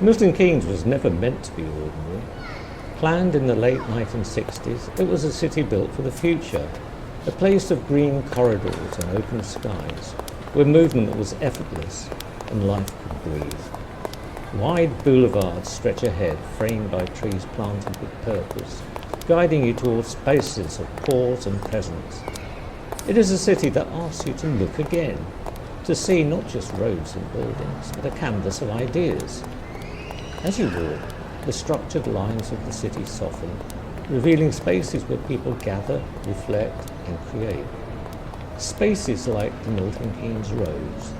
Milton Keynes was never meant to be ordinary. Planned in the late 1960s, it was a city built for the future, a place of green corridors and open skies, where movement was effortless and life could breathe. Wide boulevards stretch ahead, framed by trees planted with purpose, guiding you towards spaces of pause and presence. It is a city that asks you to look again, to see not just roads and buildings, but a canvas of ideas. As you walk, the structured lines of the city soften, revealing spaces where people gather, reflect and create. Spaces like the Milton Keynes Rose.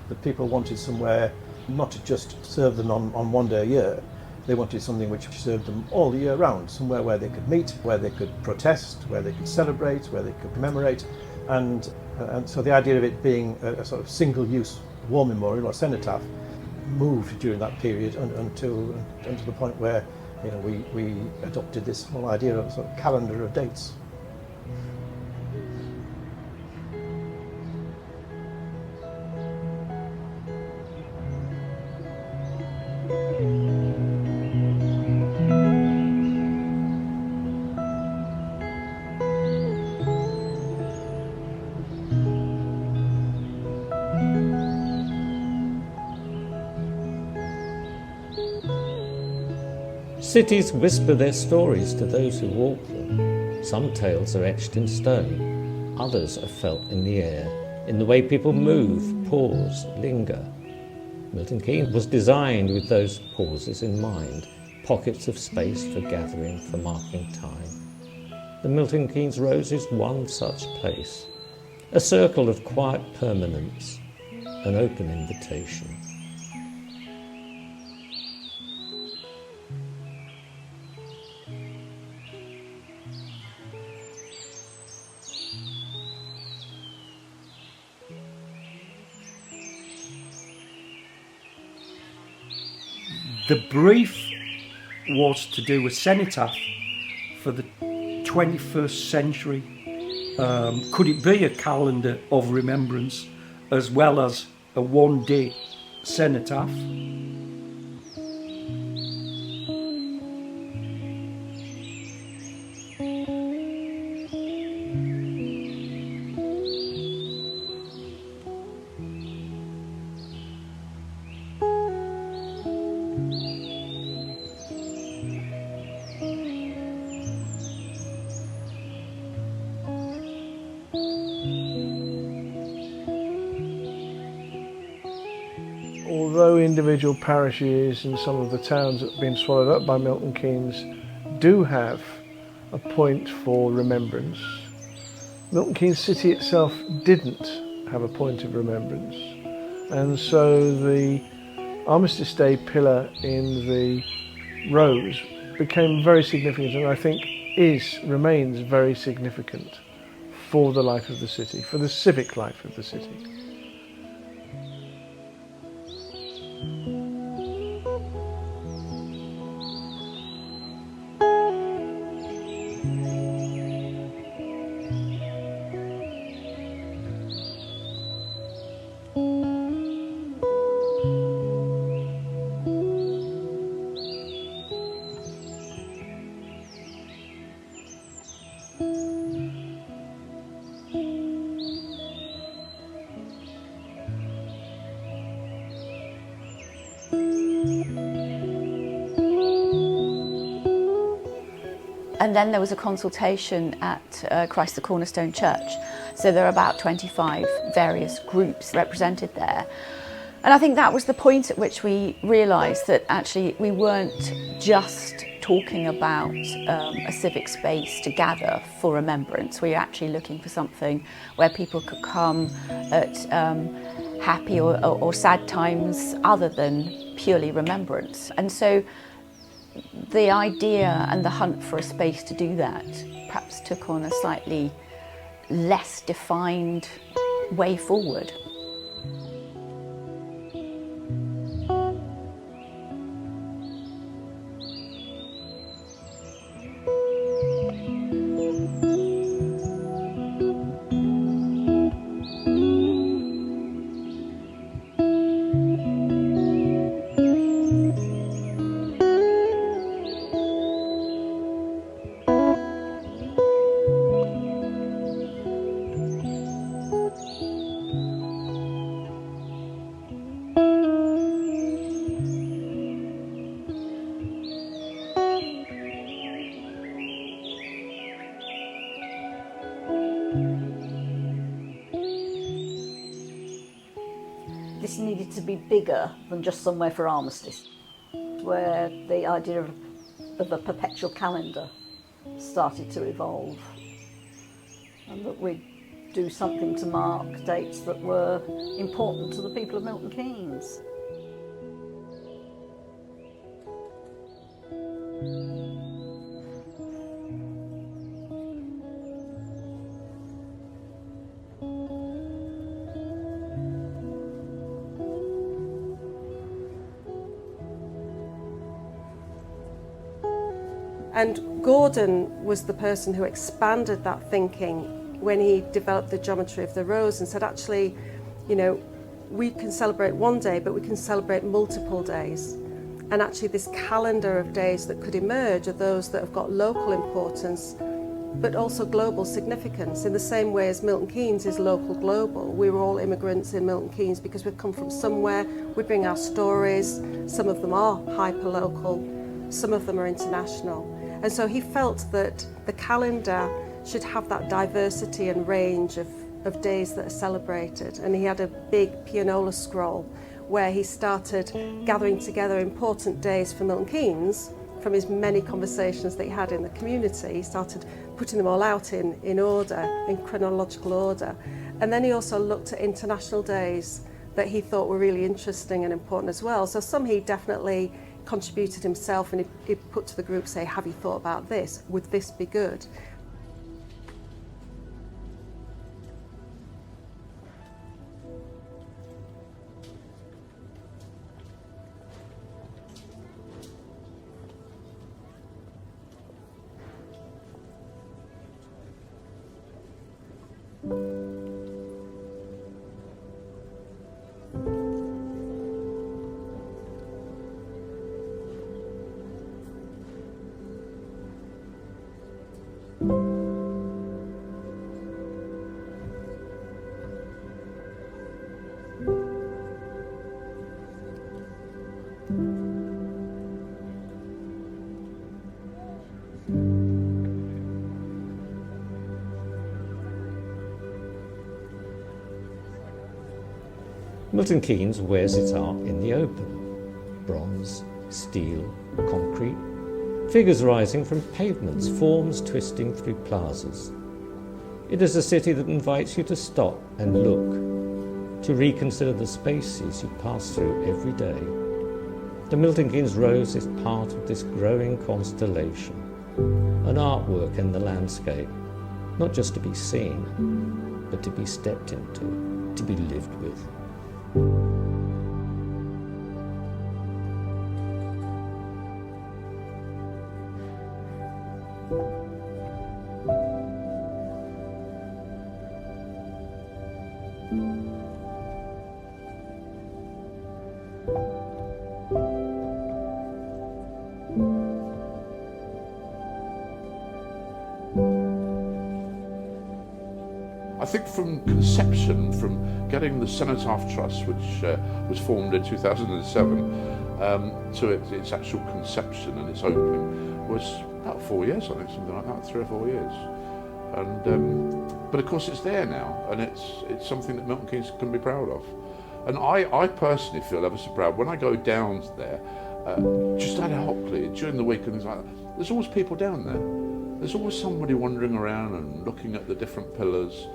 The people wanted somewhere not to just serve them on one day a year. They wanted something which served them all the year round, somewhere where they could meet, where they could protest, where they could celebrate, where they could commemorate. And so the idea of it being a sort of single-use war memorial or cenotaph moved during that period until the point where we adopted this whole idea of a sort of calendar of dates. Cities whisper their stories to those who walk them. Some tales are etched in stone, others are felt in the air, in the way people move, pause, linger. Milton Keynes was designed with those pauses in mind, pockets of space for gathering, for marking time. The Milton Keynes Rose is one such place, a circle of quiet permanence, an open invitation. The brief was to do a cenotaph for the 21st century. Could it be a calendar of remembrance as well as a one-day cenotaph? Although individual parishes and some of the towns that have been swallowed up by Milton Keynes do have a point for remembrance, Milton Keynes city itself didn't have a point of remembrance. And so the Armistice Day pillar in the Rose became very significant, and I think remains very significant for the life of the city, for the civic life of the city. And then there was a consultation at Christ the Cornerstone Church. So there are about 25 various groups represented there. And I think that was the point at which we realised that actually we weren't just talking about a civic space to gather for remembrance. We were actually looking for something where people could come at happy or sad times other than purely remembrance. And so the idea and the hunt for a space to do that perhaps took on a slightly less defined way forward. This needed to be bigger than just somewhere for armistice, where the idea of a perpetual calendar started to evolve, and that we'd do something to mark dates that were important to the people of Milton Keynes. And Gordon was the person who expanded that thinking when he developed the geometry of the rose and said, actually, you know, we can celebrate one day, but we can celebrate multiple days. And actually this calendar of days that could emerge are those that have got local importance, but also global significance, in the same way as Milton Keynes is local global. We were all immigrants in Milton Keynes because we've come from somewhere, we bring our stories, some of them are hyper-local, some of them are international. And so he felt that the calendar should have that diversity and range of days that are celebrated. And he had a big pianola scroll where he started gathering together important days for Milton Keynes from his many conversations that he had in the community. He started putting them all out in order, in chronological order. And then he also looked at international days that he thought were really interesting and important as well. So some he definitely contributed himself, and he put to the group, say, have you thought about this? Would this be good? Milton Keynes wears its art in the open. Bronze, steel, concrete, figures rising from pavements, forms twisting through plazas. It is a city that invites you to stop and look, to reconsider the spaces you pass through every day. The Milton Keynes Rose is part of this growing constellation, an artwork in the landscape, not just to be seen, but to be stepped into, to be lived with. I think from conception, from getting the Cenotaph Trust, which was formed in 2007, to its actual conception and its opening, was about 4 years, I think, something like that, 3 or 4 years. And but of course it's there now, and it's something that Milton Keynes can be proud of. And I personally feel ever so proud when I go down there, just ad hocly during the week and things like that. There's always people down there. There's always somebody wandering around and looking at the different pillars.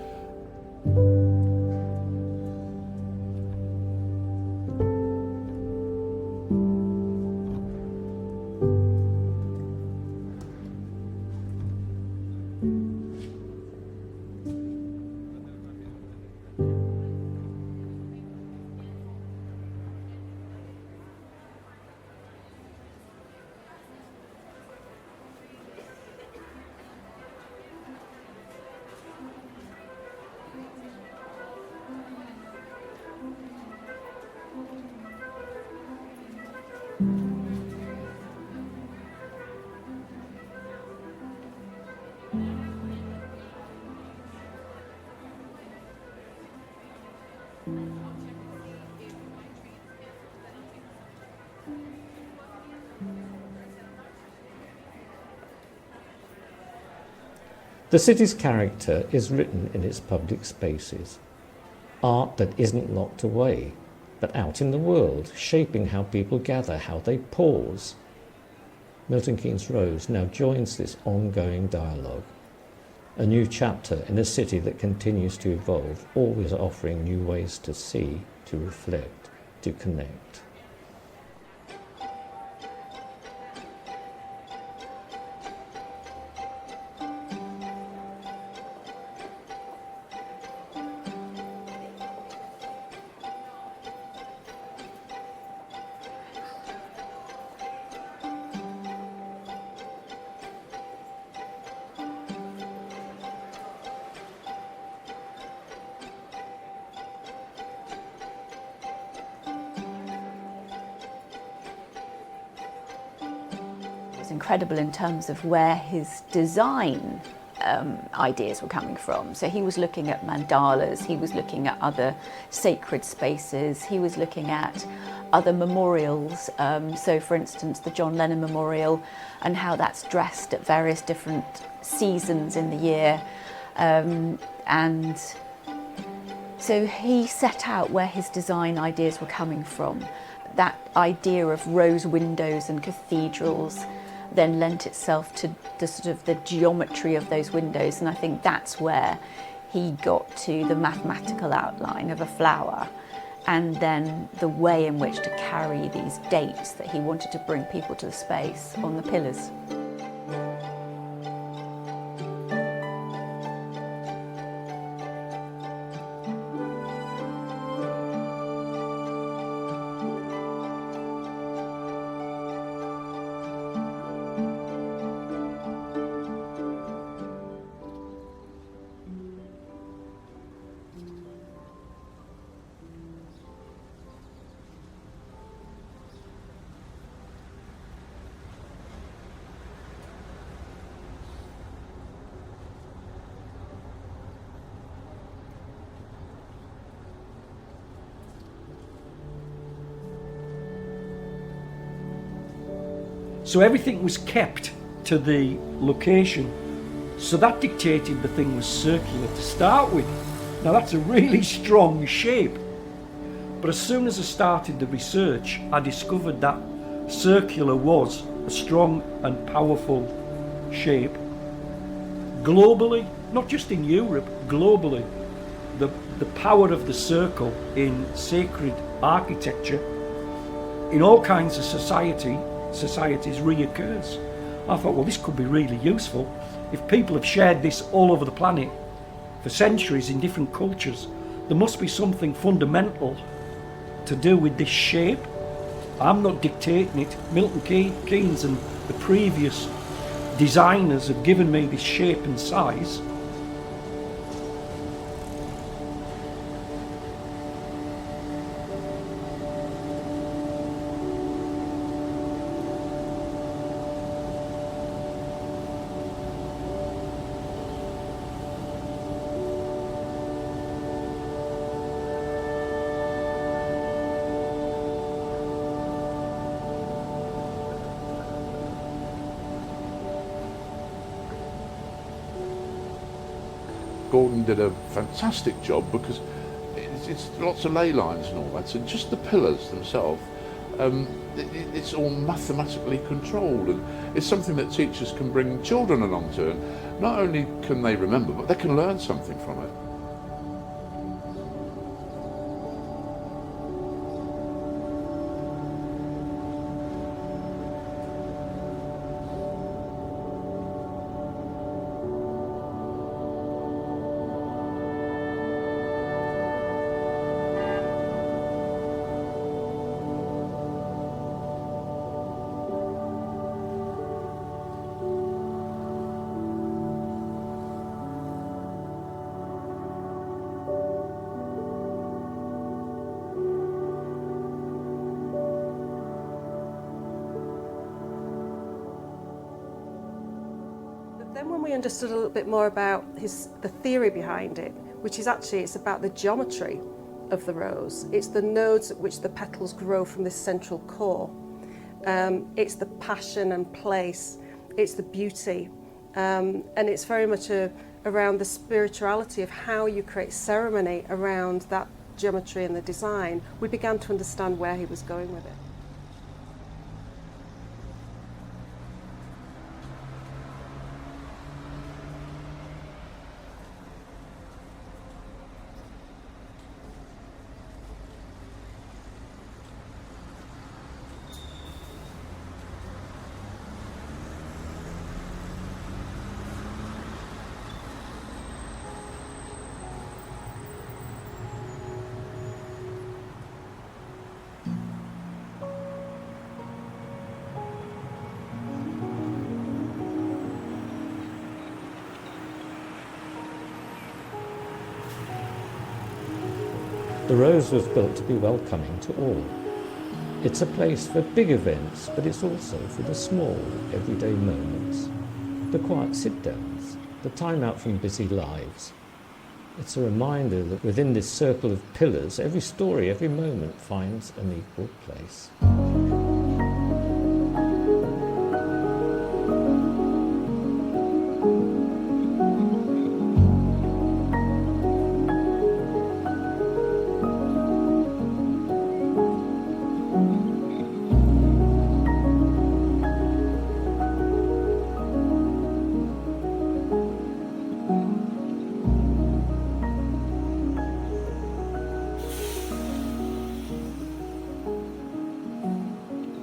The city's character is written in its public spaces. Art that isn't locked away, but out in the world, shaping how people gather, how they pause. Milton Keynes Rose now joins this ongoing dialogue. A new chapter in a city that continues to evolve, always offering new ways to see, to reflect, to connect. Incredible in terms of where his design ideas were coming from. So he was looking at mandalas, he was looking at other sacred spaces, he was looking at other memorials. So for instance, the John Lennon Memorial and how that's dressed at various different seasons in the year. And so he set out where his design ideas were coming from. That idea of rose windows and cathedrals then lent itself to the sort of the geometry of those windows, and I think that's where he got to the mathematical outline of a flower, and then the way in which to carry these dates that he wanted to bring people to the space on the pillars. So everything was kept to the location. So that dictated the thing was circular to start with. Now that's a really strong shape. But as soon as I started the research, I discovered that circular was a strong and powerful shape. Globally, not just in Europe, globally, the power of the circle in sacred architecture in all kinds of societies reoccurs. I thought, well, this could be really useful. If people have shared this all over the planet for centuries in different cultures, there must be something fundamental to do with this shape. I'm not dictating it. Milton Keynes and the previous designers have given me this shape and size. Gordon did a fantastic job because it's lots of ley lines and all that, so just the pillars themselves, it's all mathematically controlled, and it's something that teachers can bring children along to, and not only can they remember, but they can learn something from it. Then when we understood a little bit more about the theory behind it, which is actually, it's about the geometry of the rose. It's the nodes at which the petals grow from this central core. It's the passion and place. It's the beauty. And it's very much around the spirituality of how you create ceremony around that geometry and the design. We began to understand where he was going with it. The Rose was built to be welcoming to all. It's a place for big events, but it's also for the small, everyday moments. The quiet sit-downs, the time out from busy lives. It's a reminder that within this circle of pillars, every story, every moment finds an equal place.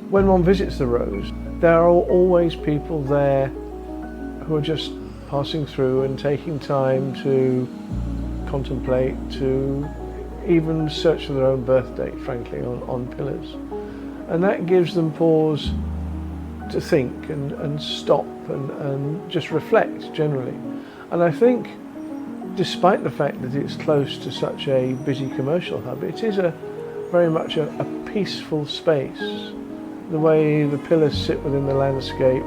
When one visits the Rose, there are always people there who are just passing through and taking time to contemplate, to even search for their own birth date, frankly, on pillars. And that gives them pause to think and stop and just reflect generally. And I think, despite the fact that it's close to such a busy commercial hub, it is very much a peaceful space. The way the pillars sit within the landscape,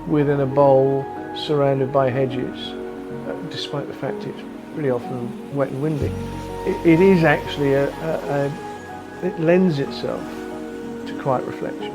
within a bowl, surrounded by hedges, despite the fact it's pretty often wet and windy, it is actually it lends itself to quiet reflection.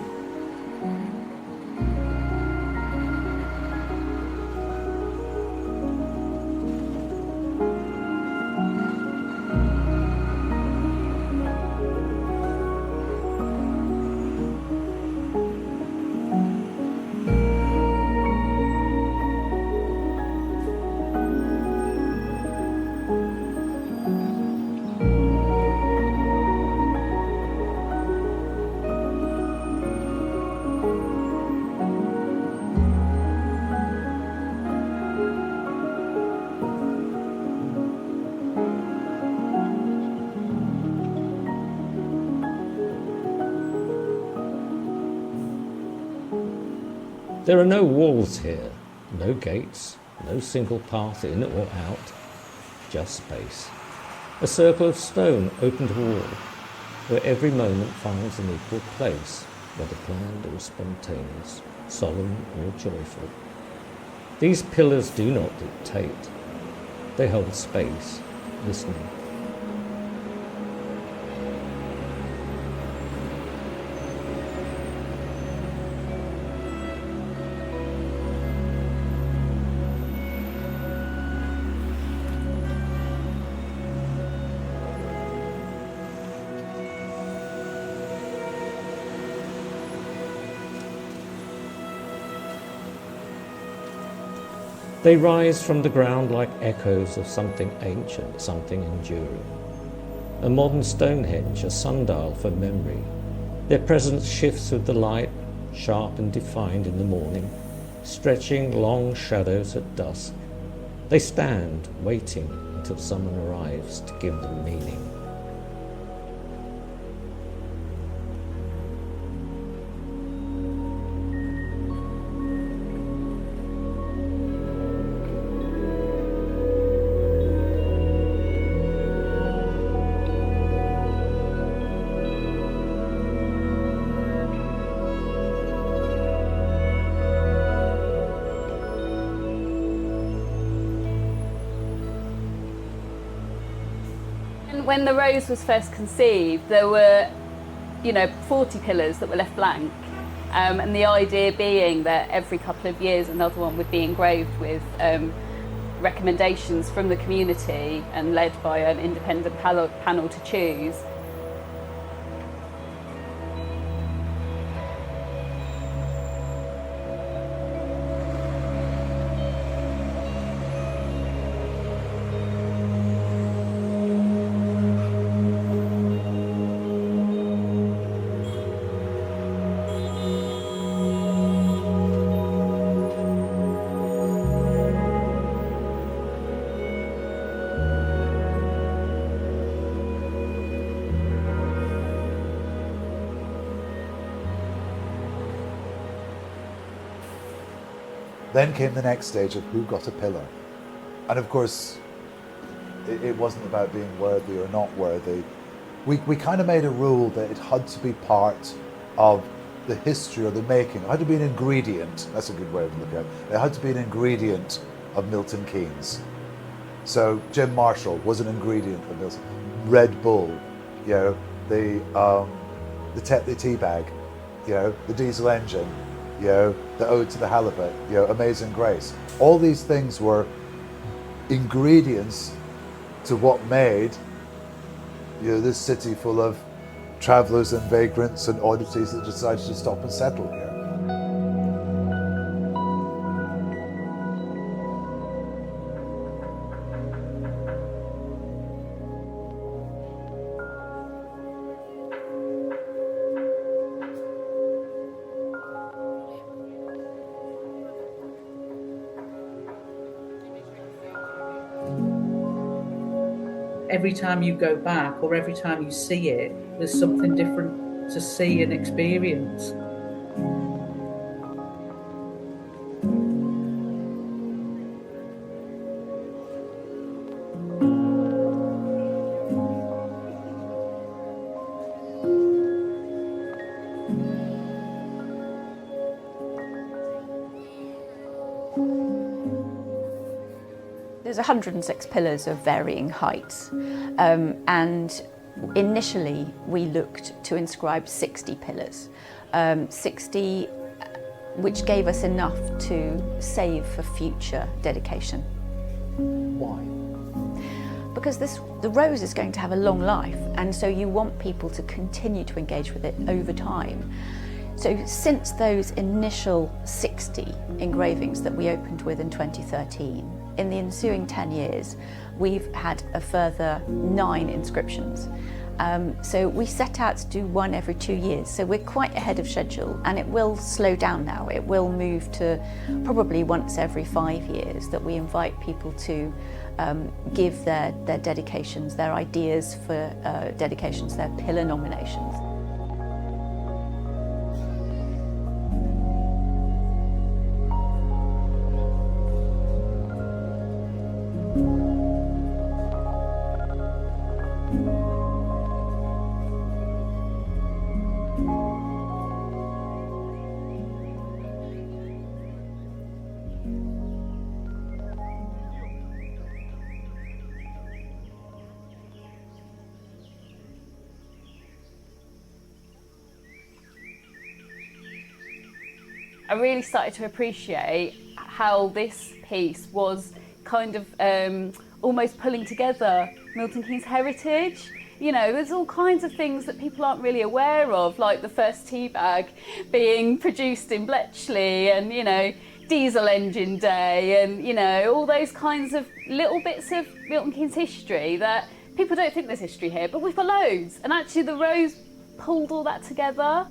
There are no walls here, no gates, no single path in or out, just space. A circle of stone open to all, where every moment finds an equal place, whether planned or spontaneous, solemn or joyful. These pillars do not dictate. They hold space, listening. They rise from the ground like echoes of something ancient, something enduring. A modern Stonehenge, a sundial for memory. Their presence shifts with the light, sharp and defined in the morning, stretching long shadows at dusk. They stand, waiting until someone arrives to give them meaning. When the rose was first conceived, there were, 40 pillars that were left blank, and the idea being that every couple of years another one would be engraved with recommendations from the community and led by an independent panel to choose. Then came the next stage of who got a pillar. And of course, it wasn't about being worthy or not worthy. We kind of made a rule that it had to be part of the history or the making. It had to be an ingredient. That's a good way of looking at it. It had to be an ingredient of Milton Keynes. So Jim Marshall was an ingredient of Milton. Red Bull, the tea bag, the diesel engine, the Ode to the Halibut, Amazing Grace. All these things were ingredients to what made this city full of travellers and vagrants and oddities that decided to stop and settle here. Every time you go back or every time you see it, there's something different to see and experience. There's 106 pillars of varying heights, and initially we looked to inscribe 60 pillars, 60 which gave us enough to save for future dedication. Why? Because the rose is going to have a long life, and so you want people to continue to engage with it over time. So since those initial 60 engravings that we opened with in 2013, in the ensuing 10 years, we've had a further 9 inscriptions. So we set out to do one every 2 years. So we're quite ahead of schedule, and it will slow down now. It will move to probably once every 5 years that we invite people to give their dedications, their ideas for dedications, their pillar nominations. I really started to appreciate how this piece was kind of almost pulling together Milton Keynes heritage. There's all kinds of things that people aren't really aware of, like the first tea bag being produced in Bletchley, and diesel engine day, and you know, all those kinds of little bits of Milton Keynes history that people don't think there's history here, but we've got loads. And actually the Rose pulled all that together.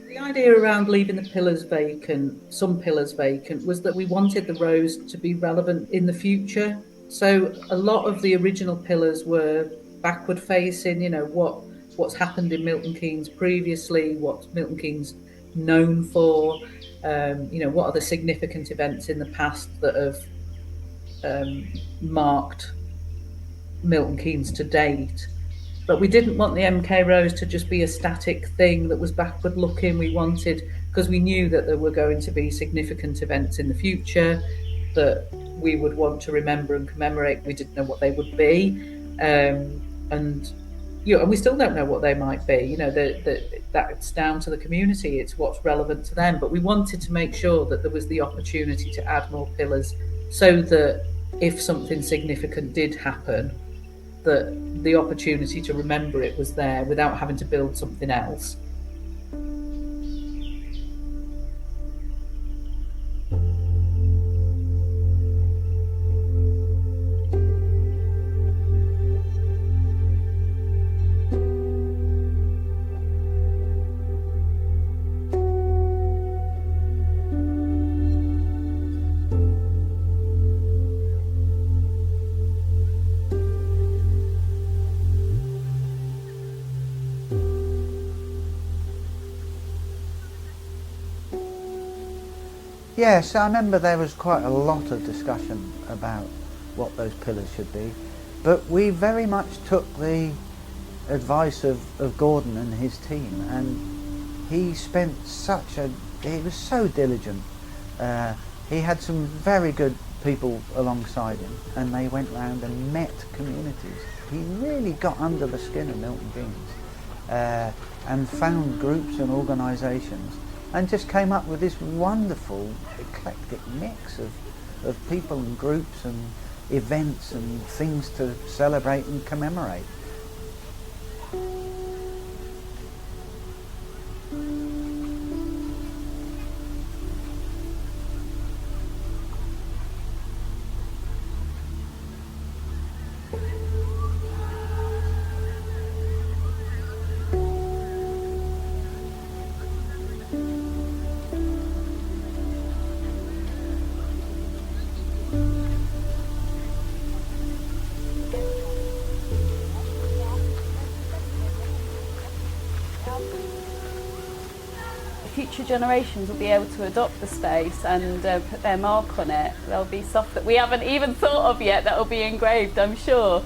The idea around leaving the pillars vacant, some pillars vacant, was that we wanted the Rose to be relevant in the future. So a lot of the original pillars were backward facing, you know, what's happened in Milton Keynes previously, what Milton Keynes known for, you know, what are the significant events in the past that have marked Milton Keynes to date. But we didn't want the MK Rose to just be a static thing that was backward looking. We wanted, because we knew that there were going to be significant events in the future that we would want to remember and commemorate. We didn't know what they would be. And you know, and we still don't know what they might be. You know, that's down to the community. It's what's relevant to them. But we wanted to make sure that there was the opportunity to add more pillars so that if something significant did happen, that the opportunity to remember it was there without having to build something else. Yes, I remember there was quite a lot of discussion about what those pillars should be, but we very much took the advice of Gordon and his team, and he spent he was so diligent. He had some very good people alongside him, and they went round and met communities. He really got under the skin of Milton Keynes and found groups and organisations, and just came up with this wonderful eclectic mix of people and groups and events and things to celebrate and commemorate. Future generations will be able to adopt the space and put their mark on it. There'll be stuff that we haven't even thought of yet that will be engraved, I'm sure.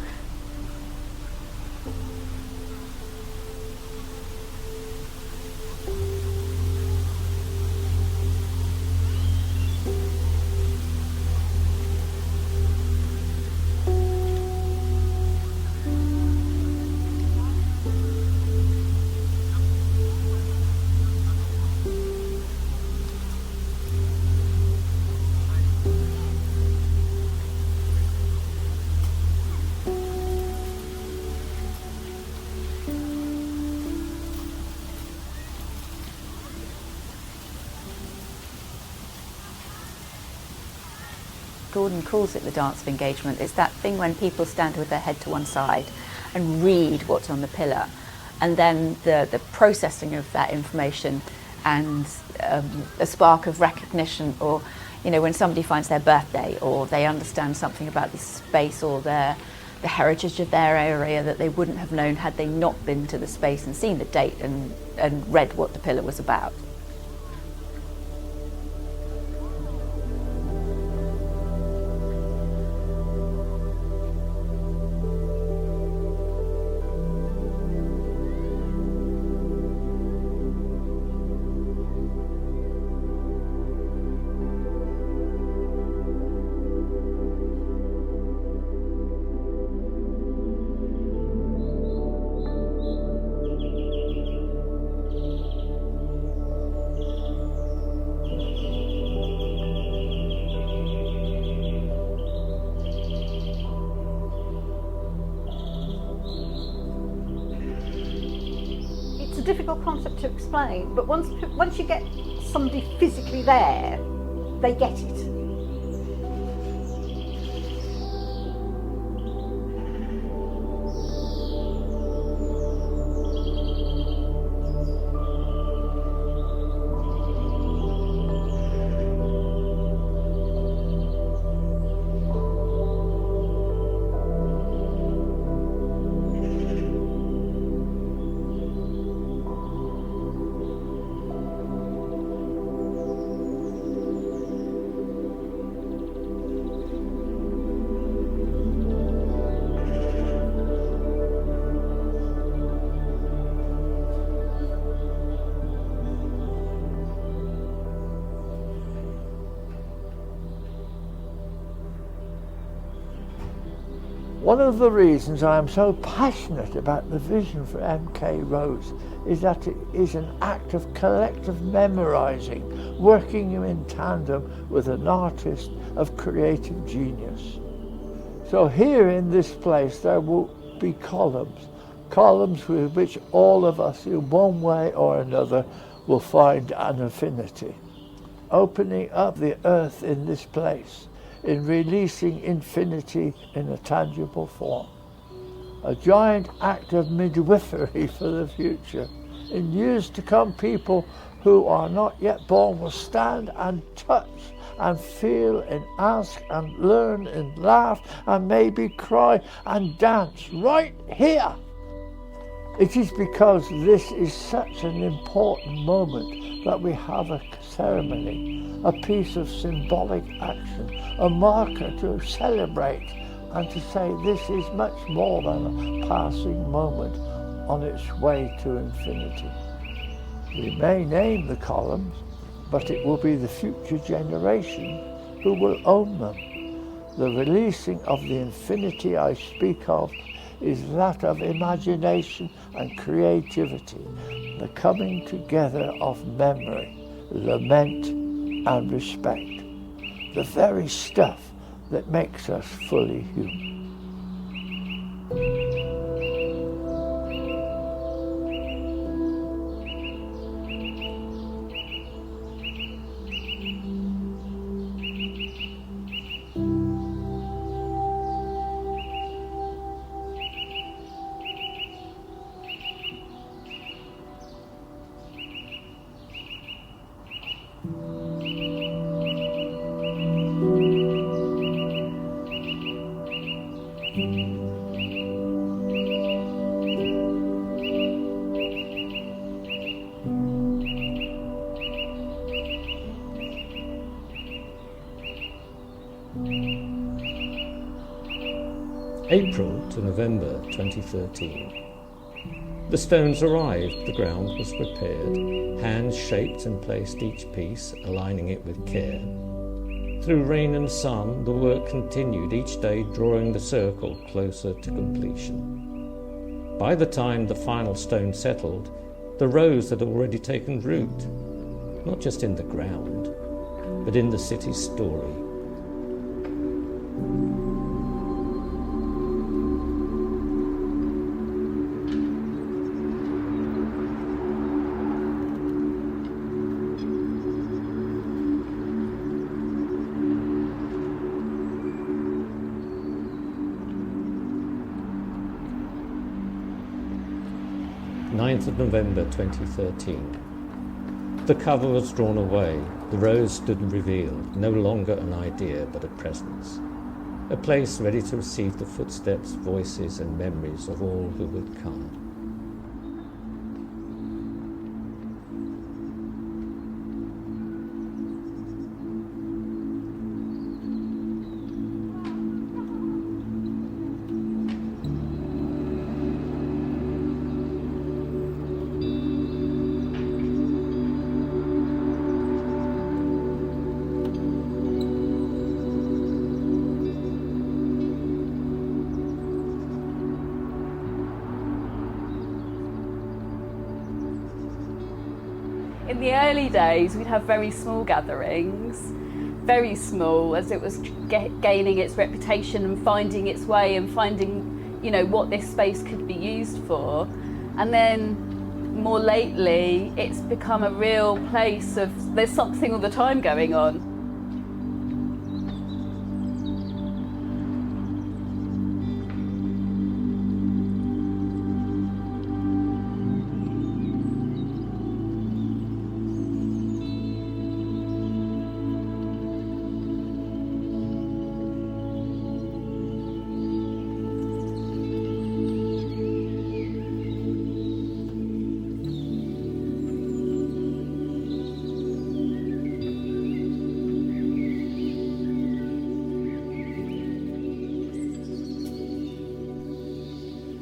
Gordon calls it the dance of engagement. It's that thing when people stand with their head to one side and read what's on the pillar, and then the processing of that information and a spark of recognition, or you know, when somebody finds their birthday or they understand something about this space or the heritage of their area that they wouldn't have known had they not been to the space and seen the date and read what the pillar was about. difficult concept to explain, but once you get somebody physically there, they get it. One of the reasons I am so passionate about the vision for MK Rose is that it is an act of collective memorising, working in tandem with an artist of creative genius. So here in this place there will be columns with which all of us in one way or another will find an affinity. Opening up the earth in this place, in releasing infinity in a tangible form. A giant act of midwifery for the future. In years to come, people who are not yet born will stand and touch and feel and ask and learn and laugh and maybe cry and dance right here. It is because this is such an important moment that we have a ceremony, a piece of symbolic action, a marker to celebrate and to say this is much more than a passing moment on its way to infinity. We may name the columns, but it will be the future generation who will own them. The releasing of the infinity I speak of is that of imagination and creativity, the coming together of memory, lament and respect, the very stuff that makes us fully human. April to November 2013. The stones arrived, the ground was prepared, hands shaped and placed each piece, aligning it with care. Through rain and sun, the work continued, each day drawing the circle closer to completion. By the time the final stone settled, the rose had already taken root, not just in the ground, but in the city's story. of November 2013. The cover was drawn away, the rose stood revealed, no longer an idea but a presence. A place ready to receive the footsteps, voices and memories of all who would come. In the early days, we'd have very small gatherings, very small, as it was gaining its reputation and finding its way and finding, you know, what this space could be used for. And then more lately, it's become a real place of, there's something all the time going on.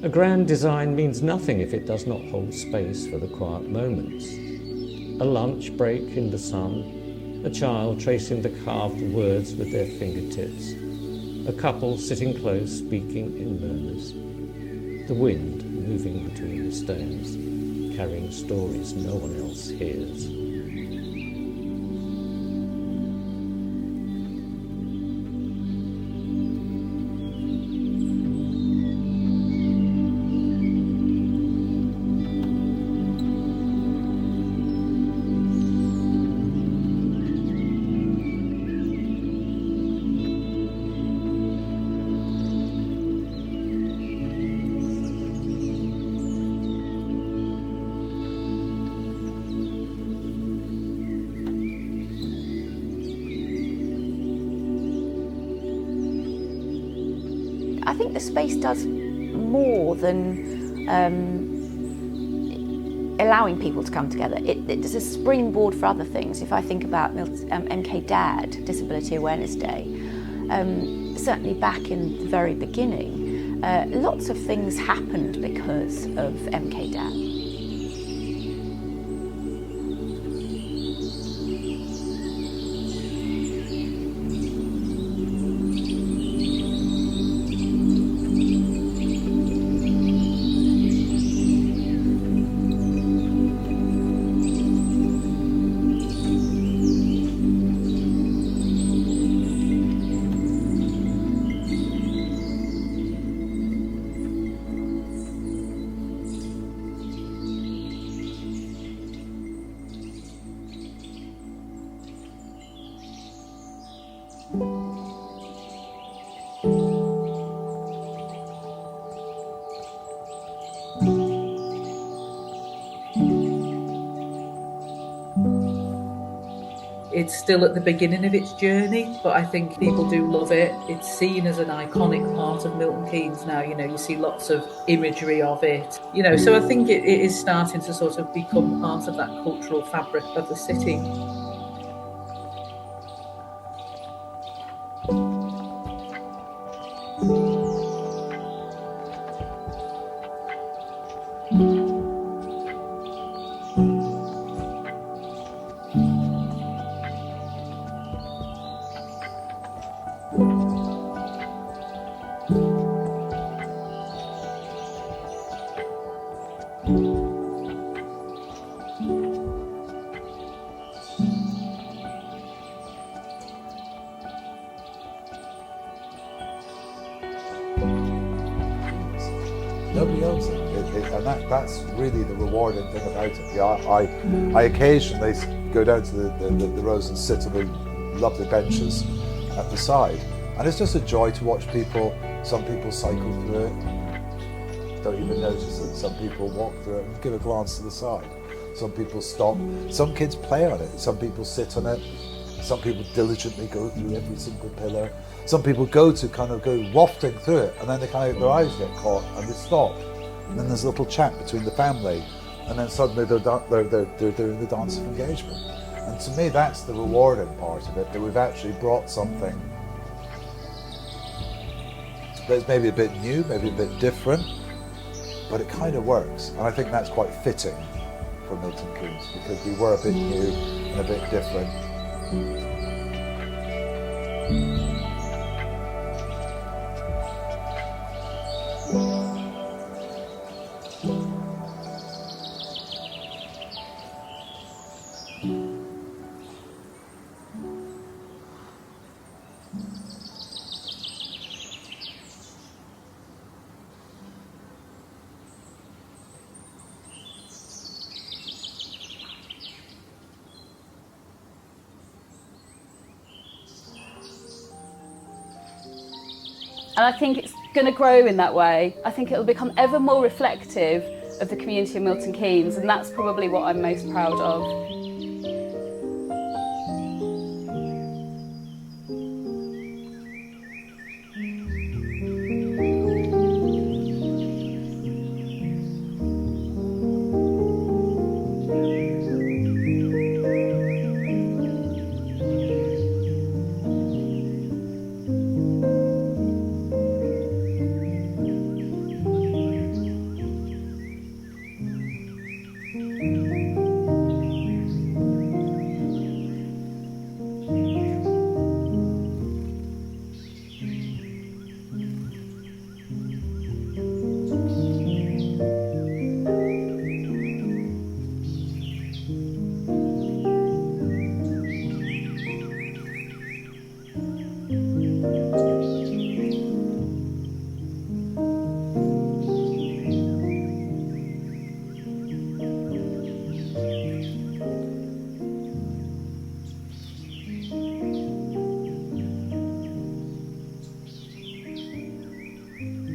A grand design means nothing if it does not hold space for the quiet moments. A lunch break in the sun, a child tracing the carved words with their fingertips, a couple sitting close speaking in murmurs, the wind moving between the stones, carrying stories no one else hears. I think the space does more than allowing people to come together. It's a springboard for other things. If I think about MK Dad, Disability Awareness Day, certainly back in the very beginning, lots of things happened because of MK Dad. It's still at the beginning of its journey, but I think people do love it. It's seen as an iconic part of Milton Keynes now. You know, you see lots of imagery of it. You know, so I think it is starting to sort of become part of that cultural fabric of the city. Nobody owns it. And that's really the rewarding thing about it. Yeah, I occasionally go down to the rows and sit on the lovely benches at the side, and it's just a joy to watch people. Some people cycle through it, don't even notice it. Some people walk through it and give a glance to the side. Some people stop. Some kids play on it. Some people sit on it. Some people diligently go through every single pillar. Some people go wafting through it, and then their eyes get caught and they stop. And then there's a little chat between the family, and then suddenly they're doing the dance of engagement. And to me, that's the rewarding part of it, that we've actually brought something that's maybe a bit new, maybe a bit different, but it kind of works. And I think that's quite fitting for Milton Keynes, because we were a bit new and a bit different. And I think it's going to grow in that way. I think it'll become ever more reflective of the community of Milton Keynes, and that's probably what I'm most proud of.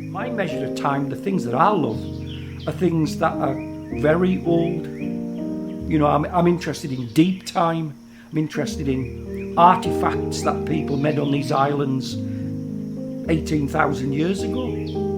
My measure of time, the things that I love, are things that are very old. You know, I'm interested in deep time. I'm interested in artifacts that people made on these islands 18,000 years ago.